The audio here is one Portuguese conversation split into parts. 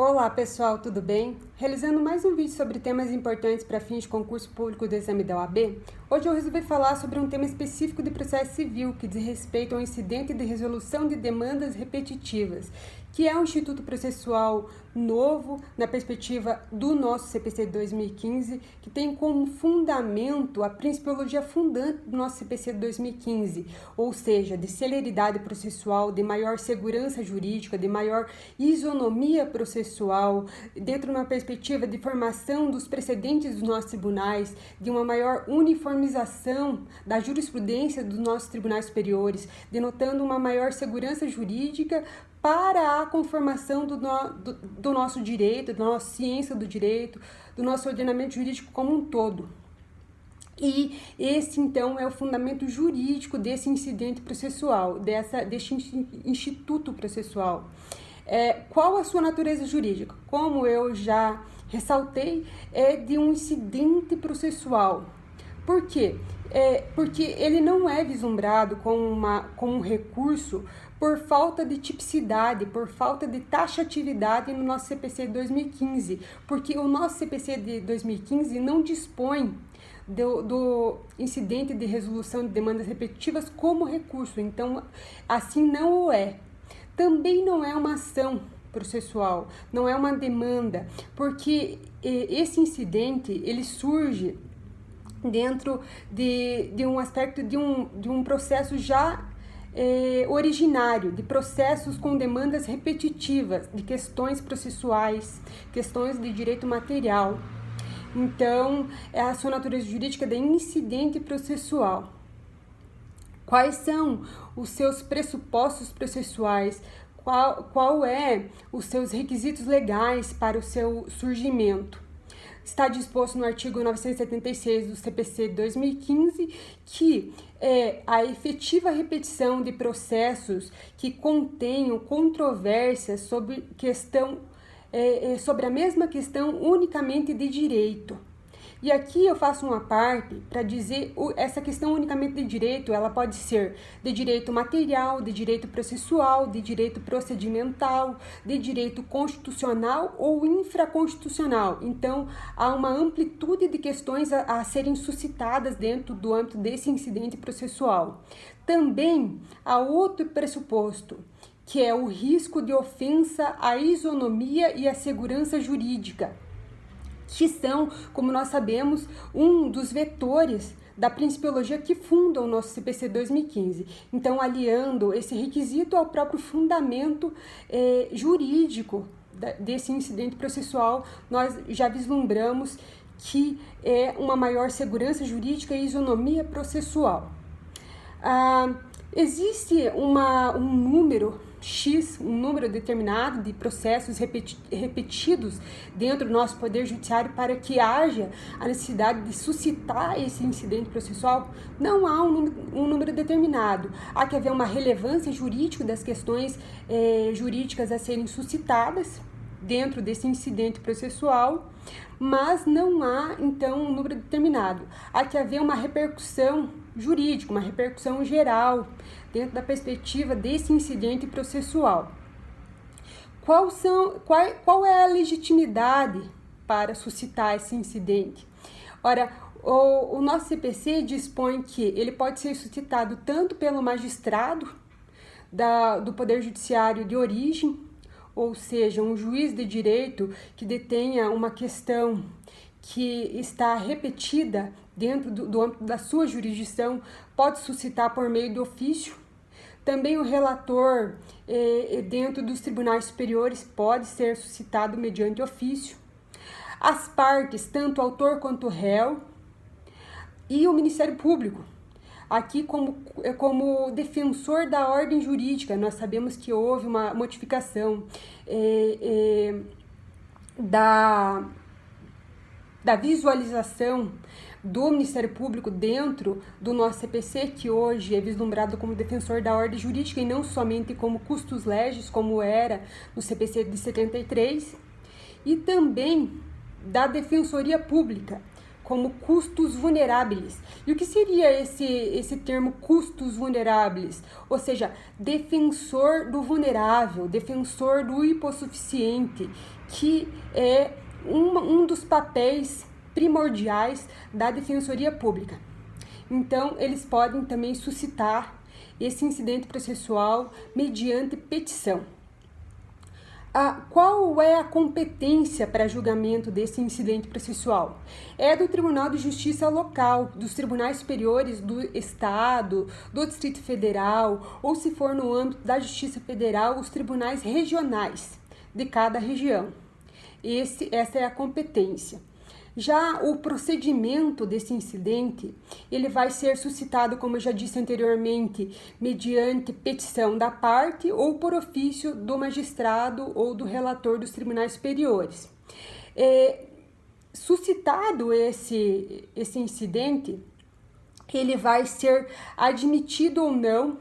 Olá pessoal, tudo bem? Realizando mais um vídeo sobre temas importantes para fins de concurso público do exame da OAB, hoje eu resolvi falar sobre um tema específico de processo civil que diz respeito ao incidente de resolução de demandas repetitivas, que é um instituto processual novo na perspectiva do nosso CPC de 2015, que tem como fundamento a principiologia fundante do nosso CPC de 2015, ou seja, de celeridade processual, de maior segurança jurídica, de maior isonomia processual, dentro de uma perspectiva de formação dos precedentes dos nossos tribunais, de uma maior uniformização da jurisprudência dos nossos tribunais superiores, denotando uma maior segurança jurídica para a conformação do nosso direito, da nossa ciência do direito, do nosso ordenamento jurídico como um todo. E esse, então, é o fundamento jurídico desse incidente processual, deste instituto processual. Qual a sua natureza jurídica? Como eu já ressaltei, é de um incidente processual. Por quê? Porque ele não é vislumbrado como um recurso por falta de tipicidade, por falta de taxatividade no nosso CPC de 2015, porque o nosso CPC de 2015 não dispõe do incidente de resolução de demandas repetitivas como recurso, então assim não o é. Também não é uma ação processual, não é uma demanda, porque esse incidente ele surge dentro de um aspecto de um processo já originário, de processos com demandas repetitivas, de questões processuais, questões de direito material. Então, a sua natureza jurídica de incidente processual. Quais são os seus pressupostos processuais? Qual é os seus requisitos legais para o seu surgimento? Está disposto no artigo 976 do CPC de 2015 que a efetiva repetição de processos que contenham controvérsias sobre a mesma questão unicamente de direito. E aqui eu faço uma parte para dizer essa questão unicamente de direito, ela pode ser de direito material, de direito processual, de direito procedimental, de direito constitucional ou infraconstitucional. Então, há uma amplitude de questões a serem suscitadas dentro do âmbito desse incidente processual. Também há outro pressuposto, que é o risco de ofensa à isonomia e à segurança jurídica, que são, como nós sabemos, um dos vetores da principiologia que funda o nosso CPC 2015. Então, aliando esse requisito ao próprio fundamento jurídico desse incidente processual, nós já vislumbramos que é uma maior segurança jurídica e isonomia processual. Existe um número X, um número determinado de processos repetidos dentro do nosso Poder Judiciário para que haja a necessidade de suscitar esse incidente processual? Não há um número determinado. Há que haver uma relevância jurídica das questões jurídicas a serem suscitadas dentro desse incidente processual, mas não há, então, um número determinado. Há que haver uma repercussão jurídica, uma repercussão geral, dentro da perspectiva desse incidente processual. Qual é a legitimidade para suscitar esse incidente? Ora, o nosso CPC dispõe que ele pode ser suscitado tanto pelo magistrado do Poder Judiciário de origem, ou seja, um juiz de direito que detenha uma questão que está repetida dentro do âmbito da sua jurisdição, pode suscitar por meio do ofício. Também o relator dentro dos tribunais superiores pode ser suscitado mediante ofício. As partes, tanto autor quanto réu, e o Ministério Público. Aqui, como defensor da ordem jurídica, nós sabemos que houve uma modificação da visualização do Ministério Público dentro do nosso CPC, que hoje é vislumbrado como defensor da ordem jurídica e não somente como custos legis, como era no CPC de 73, e também da Defensoria Pública, como custos vulneráveis. E o que seria esse termo custos vulneráveis? Ou seja, defensor do vulnerável, defensor do hipossuficiente, que é um dos papéis primordiais da Defensoria Pública. Então, eles podem também suscitar esse incidente processual mediante petição. Qual é a competência para julgamento desse incidente processual? É do Tribunal de Justiça local, dos tribunais superiores do Estado, do Distrito Federal, ou se for no âmbito da Justiça Federal, os tribunais regionais de cada região. Essa é a competência. Já o procedimento desse incidente, ele vai ser suscitado, como eu já disse anteriormente, mediante petição da parte ou por ofício do magistrado ou do relator dos tribunais superiores. Suscitado esse incidente, ele vai ser admitido ou não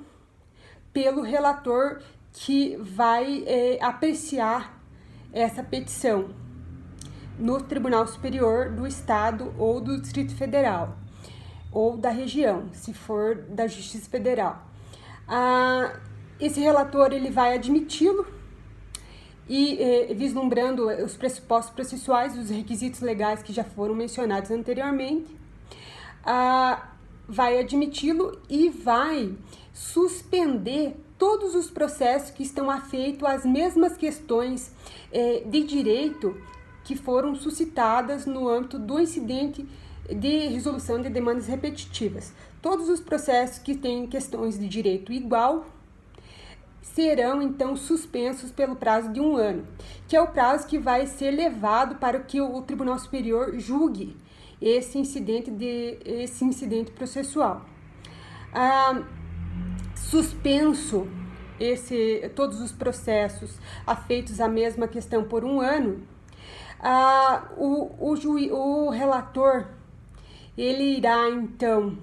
pelo relator que vai apreciar essa petição no Tribunal Superior do Estado ou do Distrito Federal, ou da região, se for da Justiça Federal. Esse relator ele vai admiti-lo e, vislumbrando os pressupostos processuais, os requisitos legais que já foram mencionados anteriormente, vai admiti-lo e vai suspender todos os processos que estão afeitos às mesmas questões de direito que foram suscitadas no âmbito do incidente de resolução de demandas repetitivas. Todos os processos que têm questões de direito igual serão, então, suspensos pelo prazo de 1 ano, que é o prazo que vai ser levado para que o Tribunal Superior julgue esse incidente processual. Suspenso todos os processos afeitos à mesma questão por 1 ano, o relator ele irá então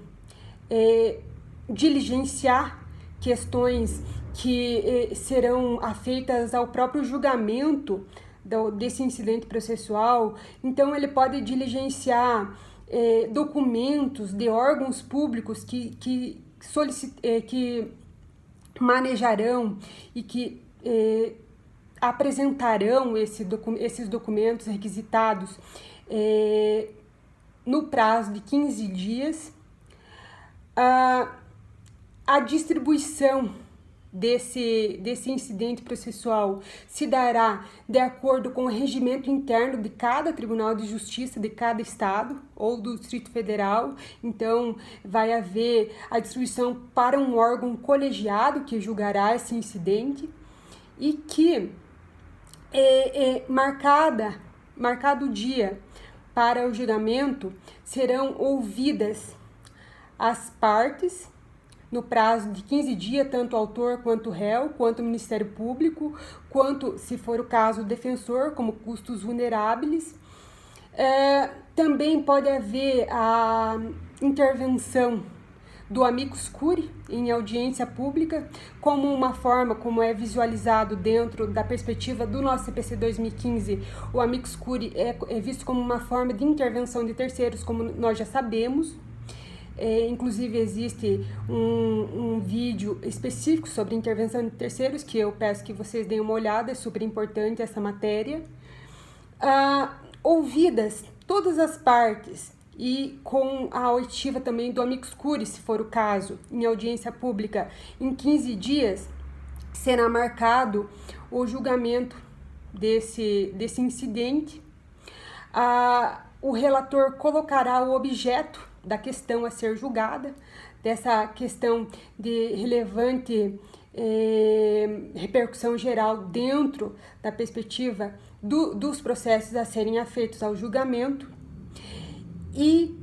diligenciar questões que serão afeitas ao próprio julgamento desse incidente processual. Então ele pode diligenciar documentos de órgãos públicos que manejarão e que apresentarão esses documentos requisitados no prazo de 15 dias. A distribuição desse incidente processual se dará de acordo com o regimento interno de cada Tribunal de Justiça de cada Estado ou do Distrito Federal. Então, vai haver a distribuição para um órgão colegiado que julgará esse incidente e que marcado o dia para o julgamento, serão ouvidas as partes no prazo de 15 dias, tanto o autor quanto o réu, quanto o Ministério Público, quanto, se for o caso, o defensor, como custos vulneráveis. Também pode haver a intervenção do amicus curiae em audiência pública, como uma forma, como é visualizado dentro da perspectiva do nosso CPC 2015, o amicus curiae é visto como uma forma de intervenção de terceiros, como nós já sabemos. Inclusive existe um vídeo específico sobre intervenção de terceiros, que eu peço que vocês deem uma olhada, é super importante essa matéria. Ouvidas todas as partes e com a oitiva também do amicus curiae, se for o caso, em audiência pública, em 15 dias, será marcado o julgamento desse incidente. O relator colocará o objeto da questão a ser julgada, dessa questão de relevante repercussão geral dentro da perspectiva dos processos a serem afeitos ao julgamento. E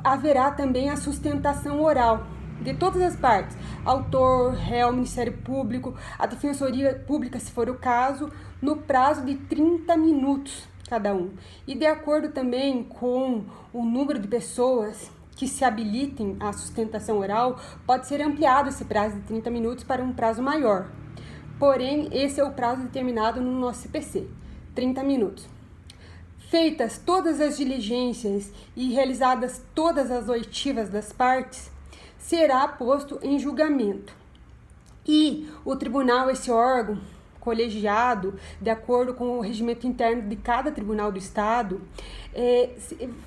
haverá também a sustentação oral de todas as partes, autor, réu, Ministério Público, a Defensoria Pública, se for o caso, no prazo de 30 minutos cada um. E de acordo também com o número de pessoas que se habilitem à sustentação oral, pode ser ampliado esse prazo de 30 minutos para um prazo maior. Porém, esse é o prazo determinado no nosso CPC, 30 minutos. feitas todas as diligências e realizadas todas as oitivas das partes, será posto em julgamento. E o tribunal, esse órgão colegiado, de acordo com o regimento interno de cada tribunal do Estado,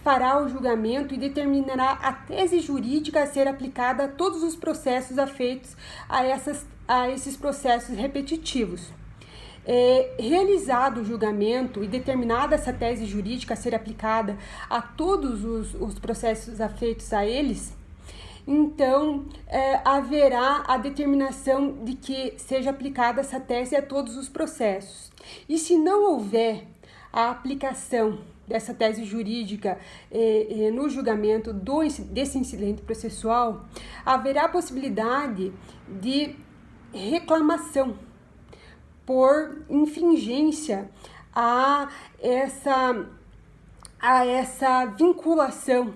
fará o julgamento e determinará a tese jurídica a ser aplicada a todos os processos afeitos a esses processos repetitivos. Realizado o julgamento e determinada essa tese jurídica a ser aplicada a todos os processos afeitos a eles, então haverá a determinação de que seja aplicada essa tese a todos os processos. E se não houver a aplicação dessa tese jurídica no julgamento desse incidente processual, haverá a possibilidade de reclamação por infringência a essa vinculação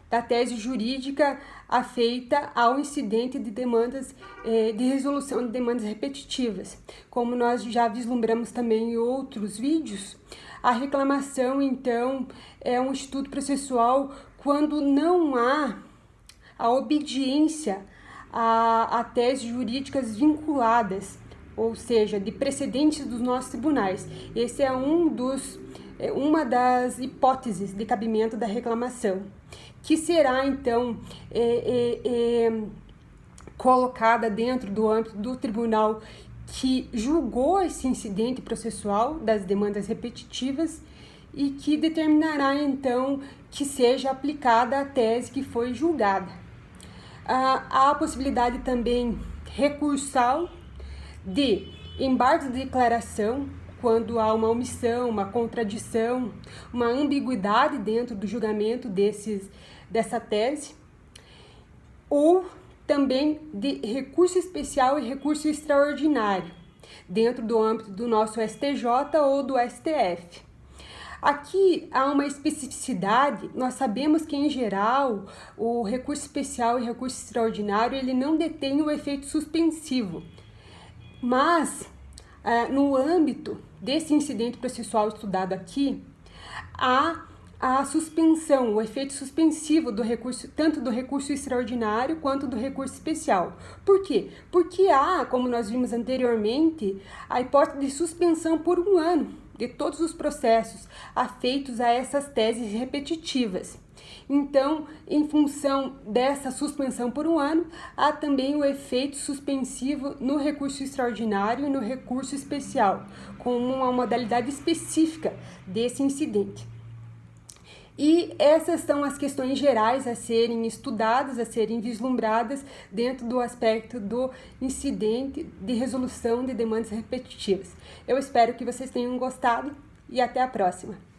da tese jurídica afeita ao incidente de demandas de resolução de demandas repetitivas. Como nós já vislumbramos também em outros vídeos, a reclamação, então, é um instituto processual quando não há a obediência a teses jurídicas vinculadas, ou seja, de precedentes dos nossos tribunais. Esse é uma das hipóteses de cabimento da reclamação, que será, então, colocada dentro do âmbito do tribunal que julgou esse incidente processual das demandas repetitivas e que determinará, então, que seja aplicada a tese que foi julgada. Há a possibilidade também recursal de embargos de declaração, quando há uma omissão, uma contradição, uma ambiguidade dentro do julgamento dessa tese, ou também de recurso especial e recurso extraordinário, dentro do âmbito do nosso STJ ou do STF. Aqui há uma especificidade. Nós sabemos que, em geral, o recurso especial e recurso extraordinário ele não detém o efeito suspensivo, mas no âmbito desse incidente processual estudado aqui, há a suspensão, o efeito suspensivo do recurso, tanto do recurso extraordinário quanto do recurso especial. Por quê? Porque há, como nós vimos anteriormente, a hipótese de suspensão por 1 ano de todos os processos afeitos a essas teses repetitivas. Então, em função dessa suspensão por 1 ano, há também o efeito suspensivo no recurso extraordinário e no recurso especial, como uma modalidade específica desse incidente. E essas são as questões gerais a serem estudadas, a serem vislumbradas dentro do aspecto do incidente de resolução de demandas repetitivas. Eu espero que vocês tenham gostado e até a próxima!